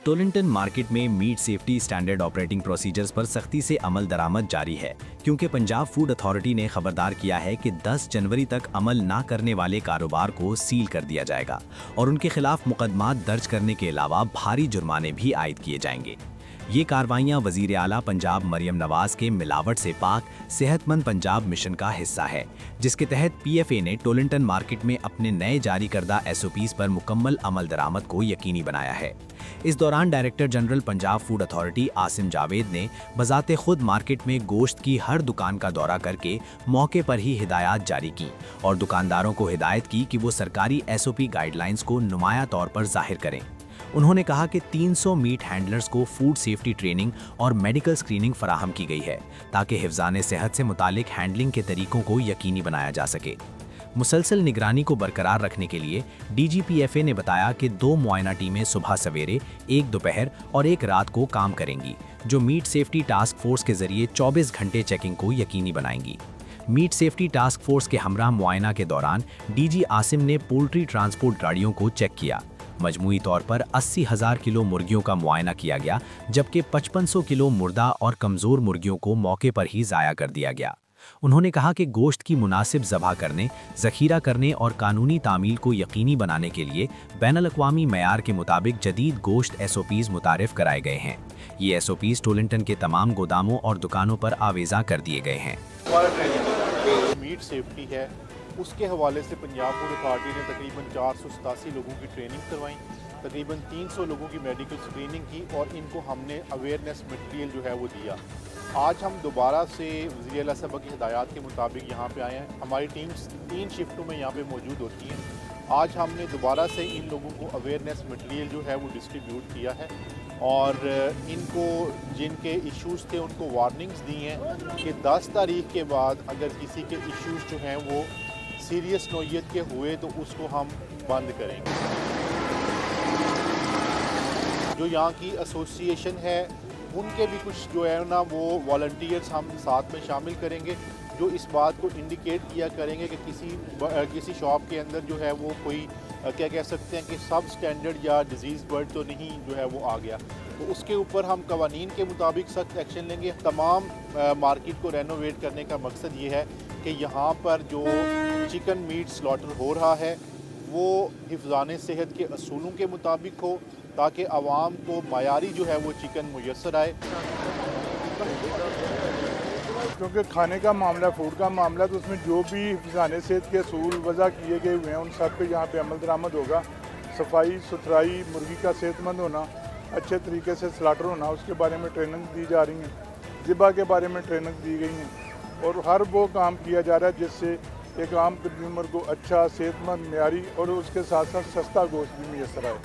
टोलिंटन market में meat safety standard operating procedures पर सख्ती से अमल दरामद जारी है, क्योंकि पंजाब फूड अथॉरिटी ने खबरदार किया है कि 10 जनवरी तक अमल ना करने वाले कारोबार को सील कर दिया जाएगा और उनके खिलाफ मुकदमा दर्ज करने के अलावा भारी जुर्माने भी आयद किए जाएंगे। ये कार्रवाइयां वजीर आला पंजाब मरियम नवाज के मिलावट से पाक सेहतमंद पंजाब मिशन का हिस्सा है, जिसके तहत PFA ने टोलिंटन मार्केट में अपने नए जारी करदा SOPs पर मुकम्मल अमल दरामद को यकीनी बनाया है। इस दौरान director general Punjab food authority Asim Javed ने बजाते खुद मार्केट में गोश्त की हर दुकान का दौरा करके मौके पर ही हिदायत जारी की और दुकानदारों को हिदायत की कि वो सरकारी SOP गाइडलाइंस को नुमाया तौर पर जाहिर करें। उन्होंने कहा कि 300 मीट हैंडलर्स को फूड सेफ्टी ट्रेनिंग और मेडिकल स्क्रीनिंग फराहम की गई है, ताकि हिफ्ज़ाने सेहत से मुतालिक हैंडलिंग के तरीकों को यकीनी बनाया जा सके। मुसलसल निगरानी को बरकरार रखने के लिए DGPFA ने बताया कि 2 मुआयना टीमें सुबह सवेरे, 1 दोपहर और 1 रात को काम करेंगी, जो मीट सेफ्टी टास्क फोर्स के जरिए 24 घंटे चेकिंग को यकीनी बनाएंगी। मीट सेफ्टी टास्क फोर्स के हमरा मुआयना के दौरान DG आसिम ने पोल्ट्री ट्रांसपोर्ट गाड़ियों को चेक किया। मजमूई तौर पर 80,000 किलो मुर्गियों का मुआयना किया गया, जबकि 5500 किलो मुर्दा और कमज़ोर मुर्गियों को मौके पर ही ज़ाया कर दिया गया। उन्होंने कहा कि गोश्त की मुनासिब ज़बह करने, ज़ख़ीरा करने और कानूनी तामील को यकीनी बनाने के लिए बैनुल-अक़वामी मयार के मुताबिक जदीद गोश्त SOPs मुतारिफ़ कराए गए हैं। ये SOPs टोलिंटन के तमाम गोदामों और दुकानों पर आवेज़ा कर दिए गए हैं। मीट सेफ्टी है, उसके हवाले से पंजाब फूड अथॉरिटी ने तकरीबन 487 लोगों की ट्रेनिंग करवाई, तकरीबन 300 लोगों की मेडिकल स्क्रीनिंग की और इनको हमने अवेयरनेस मटेरियल जो है वो दिया। आज हम दोबारा से वज़ीर आला साहब की हिदायत के मुताबिक यहाँ पे आए हैं। हमारी टीम्स 3 शिफ्टों में यहाँ पे मौजूद होती हैं। आज हमने दोबारा से इन लोगों को अवेयरनेस मटेरियल जो है वो डिस्ट्रीब्यूट किया है और इनको जिनके इश्यूज़ थे उनको वार्निंग्स दी हैं कि 10 तारीख के बाद अगर किसी के इश्यूज़ जो हैं वो सीरियस नौयत के हुए तो उसको हम बंद करेंगे। जो यहाँ की एसोसिएशन है उनके भी कुछ जो है ना वो वॉलंटियर्स हम साथ में शामिल करेंगे, जो इस बात को इंडिकेट किया करेंगे कि किसी शॉप के अंदर जो है वो कोई क्या कह सकते हैं कि सब स्टैंडर्ड या डिजीज़ बर्ड तो नहीं जो है वो आ गया, तो उसके ऊपर हम कवानीन के मुताबिक सख्त एक्शन लेंगे। तमाम मार्केट को रेनोवेट करने का मकसद ये है कि यहाँ पर जो चिकन मीट स्लॉटर हो रहा है वो हिफ्ज़ाने सेहत के असूलों के मुताबिक हो, ताकि आवाम को मायारी जो है वो चिकन मुयस्सर आए। क्योंकि खाने का मामला, फूड का मामला, तो उसमें जो भी हिफ्ज़ाने सेहत के असूल वज़ा किए गए हुए हैं उन सब पे यहाँ पे अमल दरामद होगा। सफाई सुथराई, मुर्गी का सेहतमंद होना, अच्छे तरीके से स्लाटर होना, उसके बारे में ट्रेनिंग दी जा रही है। ज़िबा के बारे में ट्रेनिंग दी गई है और हर वो काम किया जा रहा है जिससे एक आम कंज्यूमर को अच्छा, सेहतमंद, म्यारी और उसके साथ साथ सस्ता गोश्त भी मुयस्सर आए।